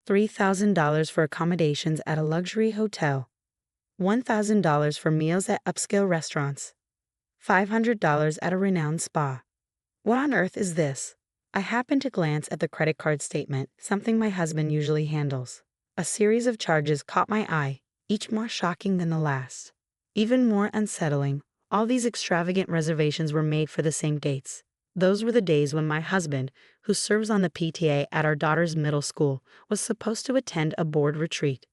$3,000 for accommodations at a luxury hotel, $1,000 for meals at upscale restaurants, $500 at a renowned spa. What on earth is this? I happened to glance at the credit card statement, something my husband usually handles. A series of charges caught my eye, each more shocking than the last. Even more unsettling, all these extravagant reservations were made for the same dates. Those were the days when my husband, who serves on the PTA at our daughter's middle school, was supposed to attend a board retreat.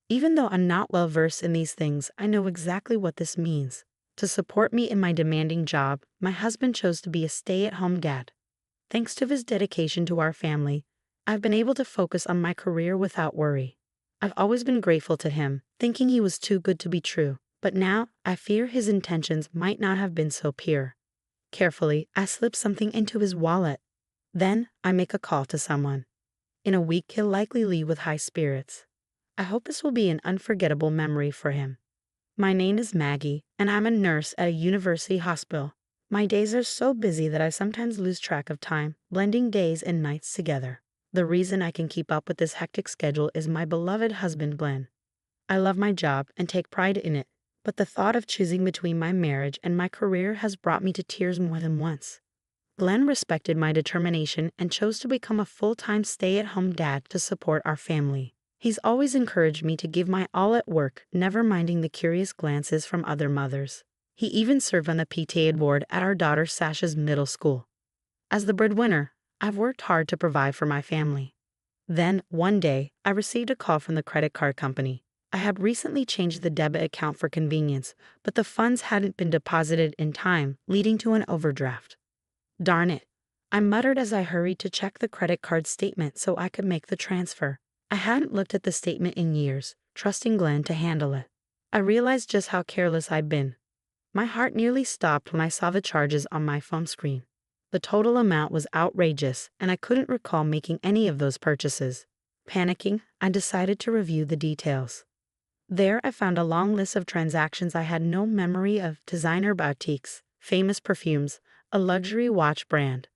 Even though I'm not well versed in these things, I know exactly what this means. To support me in my demanding job, my husband chose to be a stay-at-home dad. Thanks to his dedication to our family, I've been able to focus on my career without worry. I've always been grateful to him, thinking he was too good to be true, but now I fear his intentions might not have been so pure. Carefully, I slip something into his wallet. Then, I make a call to someone. In a week, he'll likely leave with high spirits. I hope this will be an unforgettable memory for him. My name is Maggie, and I'm a nurse at a university hospital. My days are so busy that I sometimes lose track of time, blending days and nights together. The reason I can keep up with this hectic schedule is my beloved husband, Glenn. I love my job and take pride in it, but the thought of choosing between my marriage and my career has brought me to tears more than once. Glenn respected my determination and chose to become a full-time stay-at-home dad to support our family. He's always encouraged me to give my all at work, never minding the curious glances from other mothers. He even served on the PTA board at our daughter Sasha's middle school. As the breadwinner, I've worked hard to provide for my family. Then, one day, I received a call from the credit card company. I had recently changed the debit account for convenience, but the funds hadn't been deposited in time, leading to an overdraft. Darn it, I muttered as I hurried to check the credit card statement so I could make the transfer. I hadn't looked at the statement in years, trusting Glenn to handle it. I realized just how careless I'd been. My heart nearly stopped when I saw the charges on my phone screen. The total amount was outrageous, and I couldn't recall making any of those purchases. Panicking, I decided to review the details. There I found a long list of transactions I had no memory of: designer boutiques, famous perfumes, a luxury watch brand.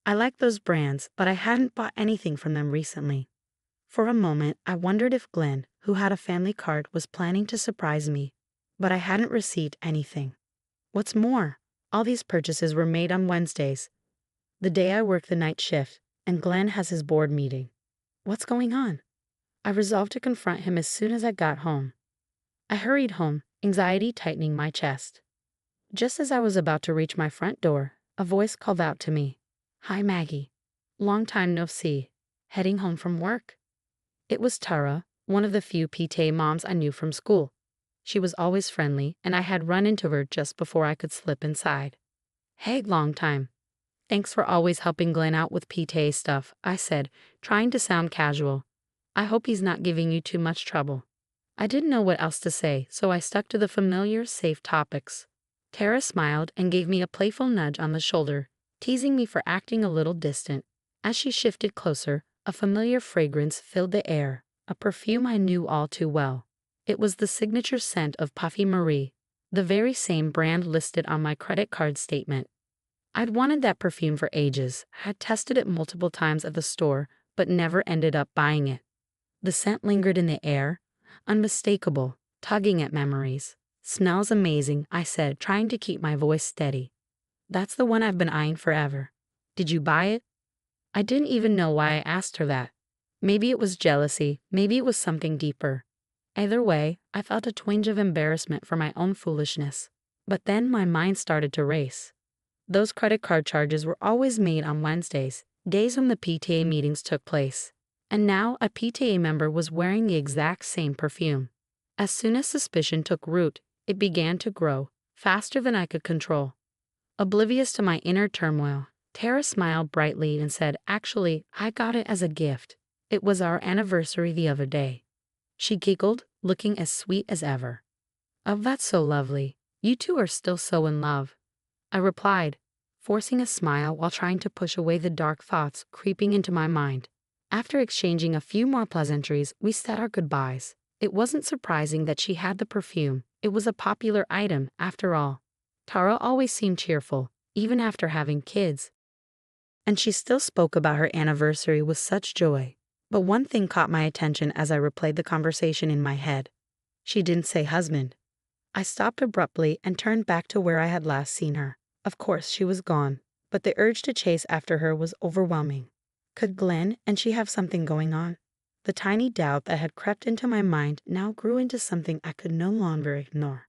I liked those brands, but I hadn't bought anything from them recently. For a moment, I wondered if Glenn, who had a family card, was planning to surprise me, but I hadn't received anything. What's more, all these purchases were made on Wednesdays, the day I work the night shift, and Glenn has his board meeting. What's going on? I resolved to confront him as soon as I got home. I hurried home, anxiety tightening my chest. Just as I was about to reach my front door, a voice called out to me. "Hi, Maggie. Long time no see. Heading home from work?" It was Tara, one of the few PTA moms I knew from school. She was always friendly, and I had run into her just before I could slip inside. "Hey, long time. Thanks for always helping Glenn out with PTA stuff," I said, trying to sound casual. "I hope he's not giving you too much trouble." I didn't know what else to say, so I stuck to the familiar, safe topics. Tara smiled and gave me a playful nudge on the shoulder, teasing me for acting a little distant. As she shifted closer, a familiar fragrance filled the air, a perfume I knew all too well. It was the signature scent of Puffy Marie, the very same brand listed on my credit card statement. I'd wanted that perfume for ages, had tested it multiple times at the store, but never ended up buying it. The scent lingered in the air, unmistakable, tugging at memories. "Smells amazing," I said, trying to keep my voice steady. "That's the one I've been eyeing forever. Did you buy it?" I didn't even know why I asked her that. Maybe it was jealousy, maybe it was something deeper. Either way, I felt a twinge of embarrassment for my own foolishness. But then my mind started to race. Those credit card charges were always made on Wednesdays, days when the PTA meetings took place. And now a PTA member was wearing the exact same perfume. As soon as suspicion took root, it began to grow, faster than I could control. Oblivious to my inner turmoil, Tara smiled brightly and said, "Actually, I got it as a gift. It was our anniversary the other day." She giggled, looking as sweet as ever. "Oh, that's so lovely. You two are still so in love," I replied, forcing a smile while trying to push away the dark thoughts creeping into my mind. After exchanging a few more pleasantries, we said our goodbyes. It wasn't surprising that she had the perfume. It was a popular item, after all. Tara always seemed cheerful, even after having kids. And she still spoke about her anniversary with such joy. But one thing caught my attention as I replayed the conversation in my head. She didn't say husband. I stopped abruptly and turned back to where I had last seen her. Of course, she was gone, but the urge to chase after her was overwhelming. Could Glenn and she have something going on? The tiny doubt that had crept into my mind now grew into something I could no longer ignore.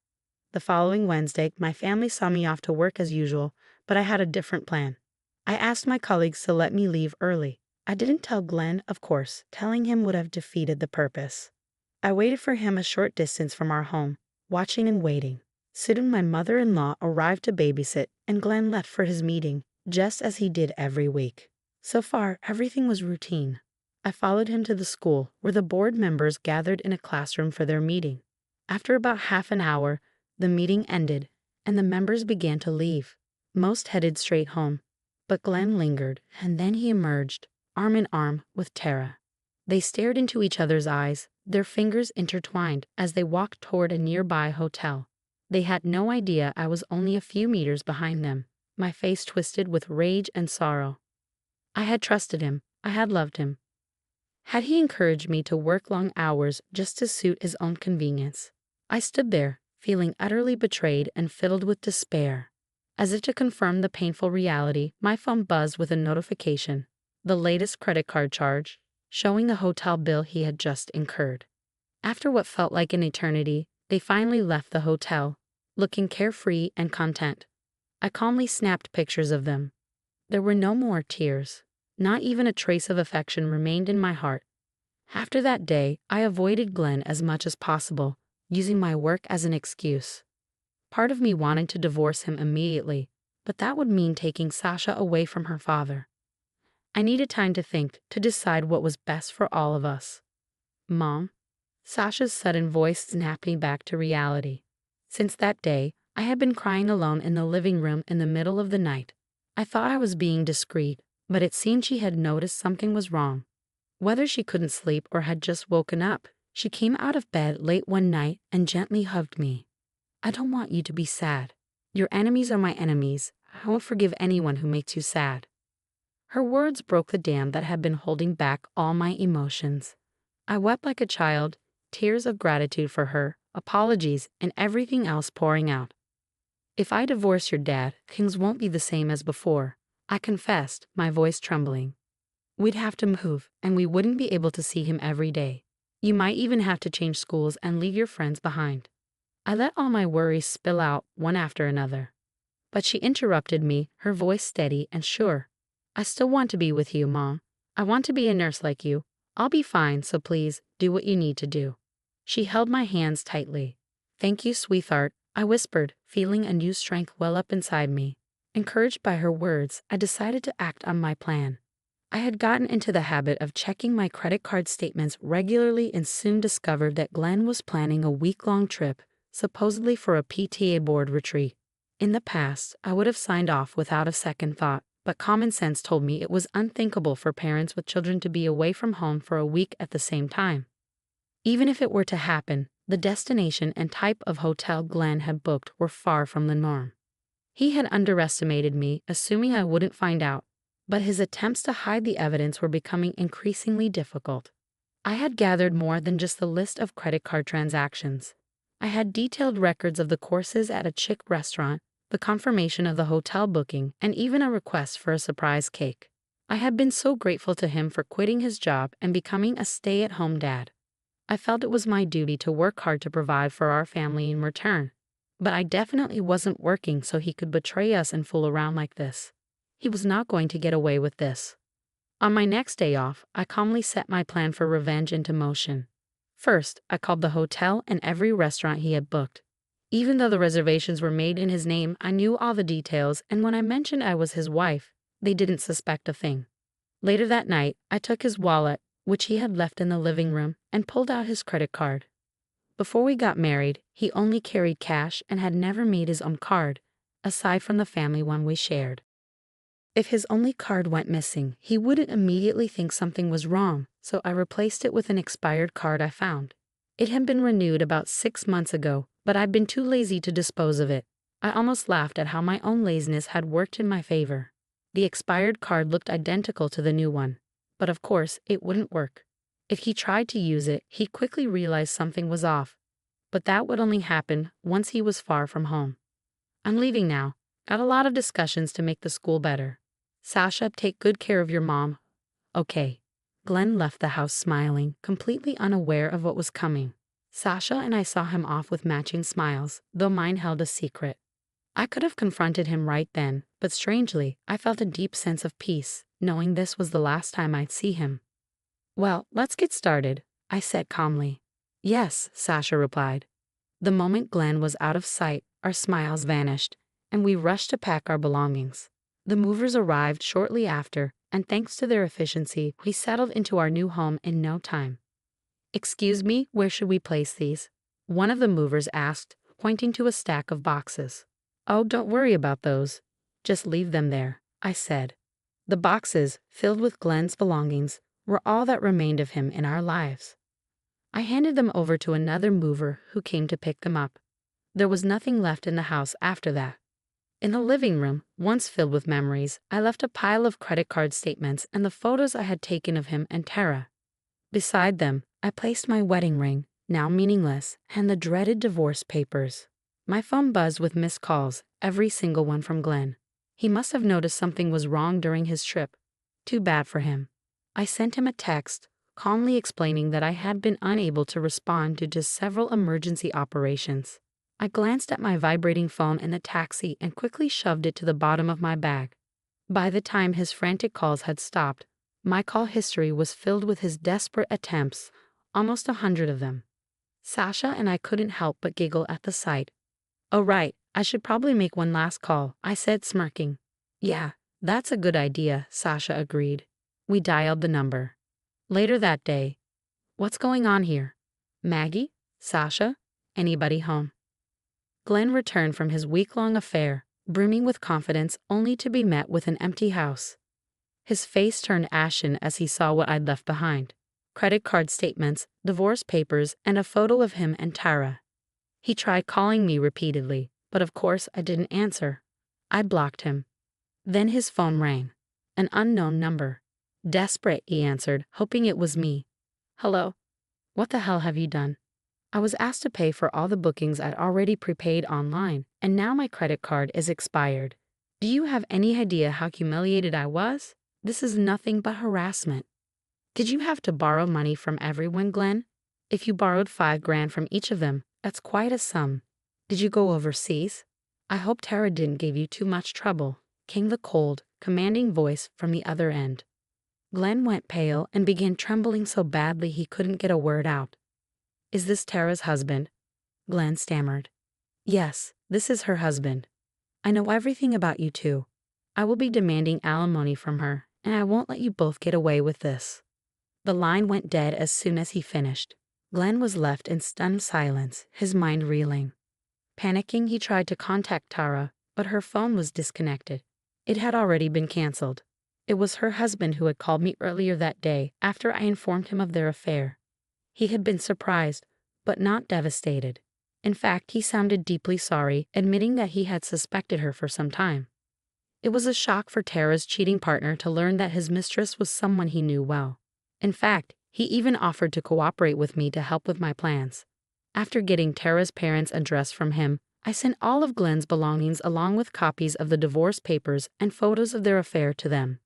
The following Wednesday, my family saw me off to work as usual, but I had a different plan. I asked my colleagues to let me leave early. I didn't tell Glenn, of course. Telling him would have defeated the purpose. I waited for him a short distance from our home, watching and waiting. Soon my mother-in-law arrived to babysit, and Glenn left for his meeting, just as he did every week. So far, everything was routine. I followed him to the school, where the board members gathered in a classroom for their meeting. After about half an hour, the meeting ended, and the members began to leave. Most headed straight home, but Glenn lingered, and then he emerged, arm in arm with Tara. They stared into each other's eyes, their fingers intertwined as they walked toward a nearby hotel. They had no idea I was only a few meters behind them, my face twisted with rage and sorrow. I had trusted him. I had loved him. Had he encouraged me to work long hours just to suit his own convenience? I stood there, feeling utterly betrayed and filled with despair. As if to confirm the painful reality, my phone buzzed with a notification, the latest credit card charge, showing the hotel bill he had just incurred. After what felt like an eternity, they finally left the hotel, looking carefree and content. I calmly snapped pictures of them. There were no more tears. Not even a trace of affection remained in my heart. After that day, I avoided Glenn as much as possible, using my work as an excuse. Part of me wanted to divorce him immediately, but that would mean taking Sasha away from her father. I needed time to think, to decide what was best for all of us. Mom? Sasha's sudden voice snapped me back to reality. Since that day, I had been crying alone in the living room in the middle of the night. I thought I was being discreet, but it seemed she had noticed something was wrong. Whether she couldn't sleep or had just woken up, she came out of bed late one night and gently hugged me. I don't want you to be sad. Your enemies are my enemies. I won't forgive anyone who makes you sad. Her words broke the dam that had been holding back all my emotions. I wept like a child, tears of gratitude for her, apologies, and everything else pouring out. If I divorce your dad, things won't be the same as before, I confessed, my voice trembling. We'd have to move, and we wouldn't be able to see him every day. You might even have to change schools and leave your friends behind. I let all my worries spill out, one after another. But she interrupted me, her voice steady and sure. I still want to be with you, Mom. I want to be a nurse like you. I'll be fine, so please, do what you need to do. She held my hands tightly. Thank you, sweetheart, I whispered, feeling a new strength well up inside me. Encouraged by her words, I decided to act on my plan. I had gotten into the habit of checking my credit card statements regularly and soon discovered that Glenn was planning a week-long trip, supposedly for a PTA board retreat. In the past, I would have signed off without a second thought, but common sense told me it was unthinkable for parents with children to be away from home for a week at the same time. Even if it were to happen, the destination and type of hotel Glenn had booked were far from the norm. He had underestimated me, assuming I wouldn't find out, but his attempts to hide the evidence were becoming increasingly difficult. I had gathered more than just the list of credit card transactions. I had detailed records of the courses at a chic restaurant, the confirmation of the hotel booking, and even a request for a surprise cake. I had been so grateful to him for quitting his job and becoming a stay-at-home dad. I felt it was my duty to work hard to provide for our family in return. But I definitely wasn't working so he could betray us and fool around like this. He was not going to get away with this. On my next day off, I calmly set my plan for revenge into motion. First, I called the hotel and every restaurant he had booked. Even though the reservations were made in his name, I knew all the details, and when I mentioned I was his wife, they didn't suspect a thing. Later that night, I took his wallet, which he had left in the living room, and pulled out his credit card. Before we got married, he only carried cash and had never made his own card, aside from the family one we shared. If his only card went missing, he wouldn't immediately think something was wrong, so I replaced it with an expired card I found. It had been renewed about 6 months ago, but I'd been too lazy to dispose of it. I almost laughed at how my own laziness had worked in my favor. The expired card looked identical to the new one, but of course it wouldn't work. If he tried to use it, he quickly realized something was off. But that would only happen once he was far from home. I'm leaving now. Got a lot of discussions to make the school better. Sasha, take good care of your mom. Okay. Glenn left the house smiling, completely unaware of what was coming. Sasha and I saw him off with matching smiles, though mine held a secret. I could have confronted him right then, but strangely, I felt a deep sense of peace, knowing this was the last time I'd see him. Well, let's get started, I said calmly. Yes, Sasha replied. The moment Glenn was out of sight, our smiles vanished, and we rushed to pack our belongings. The movers arrived shortly after, and thanks to their efficiency, we settled into our new home in no time. Excuse me, where should we place these? One of the movers asked, pointing to a stack of boxes. Oh, don't worry about those. Just leave them there, I said. The boxes, filled with Glenn's belongings, were all that remained of him in our lives. I handed them over to another mover who came to pick them up. There was nothing left in the house after that. In the living room, once filled with memories, I left a pile of credit card statements and the photos I had taken of him and Tara. Beside them, I placed my wedding ring, now meaningless, and the dreaded divorce papers. My phone buzzed with missed calls, every single one from Glenn. He must have noticed something was wrong during his trip. Too bad for him. I sent him a text, calmly explaining that I had been unable to respond due to several emergency operations. I glanced at my vibrating phone in the taxi and quickly shoved it to the bottom of my bag. By the time his frantic calls had stopped, my call history was filled with his desperate attempts, almost 100 of them. Sasha and I couldn't help but giggle at the sight. Oh right, I should probably make one last call, I said, smirking. Yeah, that's a good idea, Sasha agreed. We dialed the number. Later that day. What's going on here? Maggie? Sasha? Anybody home? Glenn returned from his week-long affair, brimming with confidence only to be met with an empty house. His face turned ashen as he saw what I'd left behind. Credit card statements, divorce papers, and a photo of him and Tara. He tried calling me repeatedly, but of course I didn't answer. I blocked him. Then his phone rang. An unknown number. Desperate, he answered, hoping it was me. Hello? What the hell have you done? I was asked to pay for all the bookings I'd already prepaid online, and now my credit card is expired. Do you have any idea how humiliated I was? This is nothing but harassment. Did you have to borrow money from everyone, Glenn? If you borrowed $5,000 from each of them, that's quite a sum. Did you go overseas? I hope Tara didn't give you too much trouble, came the cold, commanding voice from the other end. Glenn went pale and began trembling so badly he couldn't get a word out. Is this Tara's husband? Glenn stammered. Yes, this is her husband. I know everything about you two. I will be demanding alimony from her, and I won't let you both get away with this. The line went dead as soon as he finished. Glenn was left in stunned silence, his mind reeling. Panicking, he tried to contact Tara, but her phone was disconnected. It had already been canceled. It was her husband who had called me earlier that day after I informed him of their affair. He had been surprised, but not devastated. In fact, he sounded deeply sorry, admitting that he had suspected her for some time. It was a shock for Tara's cheating partner to learn that his mistress was someone he knew well. In fact, he even offered to cooperate with me to help with my plans. After getting Tara's parents' address from him, I sent all of Glenn's belongings along with copies of the divorce papers and photos of their affair to them.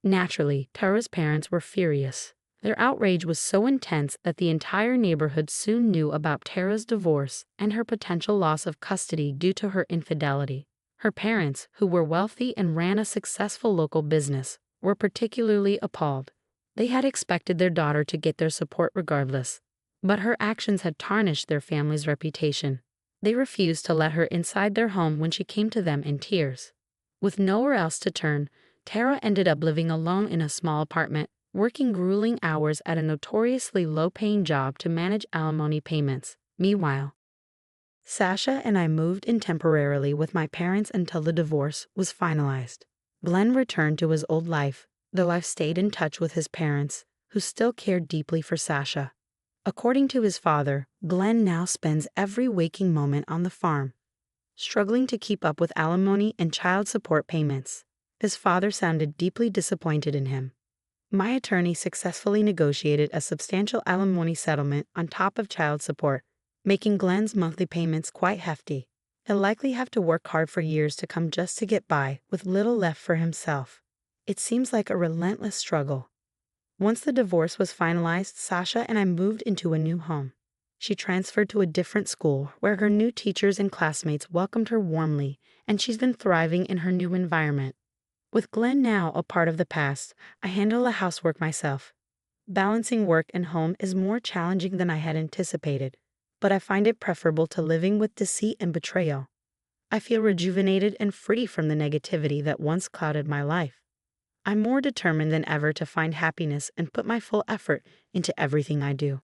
Naturally, Tara's parents were furious. Their outrage was so intense that the entire neighborhood soon knew about Tara's divorce and her potential loss of custody due to her infidelity. Her parents, who were wealthy and ran a successful local business, were particularly appalled. They had expected their daughter to get their support regardless, but her actions had tarnished their family's reputation. They refused to let her inside their home when she came to them in tears. With nowhere else to turn, Tara ended up living alone in a small apartment, working grueling hours at a notoriously low-paying job to manage alimony payments. Meanwhile, Sasha and I moved in temporarily with my parents until the divorce was finalized. Glenn returned to his old life, though I've stayed in touch with his parents, who still cared deeply for Sasha. According to his father, Glenn now spends every waking moment on the farm, struggling to keep up with alimony and child support payments. His father sounded deeply disappointed in him. My attorney successfully negotiated a substantial alimony settlement on top of child support, making Glenn's monthly payments quite hefty. He'll likely have to work hard for years to come just to get by, with little left for himself. It seems like a relentless struggle. Once the divorce was finalized, Sasha and I moved into a new home. She transferred to a different school where her new teachers and classmates welcomed her warmly, and she's been thriving in her new environment. With Glenn now a part of the past, I handle the housework myself. Balancing work and home is more challenging than I had anticipated, but I find it preferable to living with deceit and betrayal. I feel rejuvenated and free from the negativity that once clouded my life. I'm more determined than ever to find happiness and put my full effort into everything I do.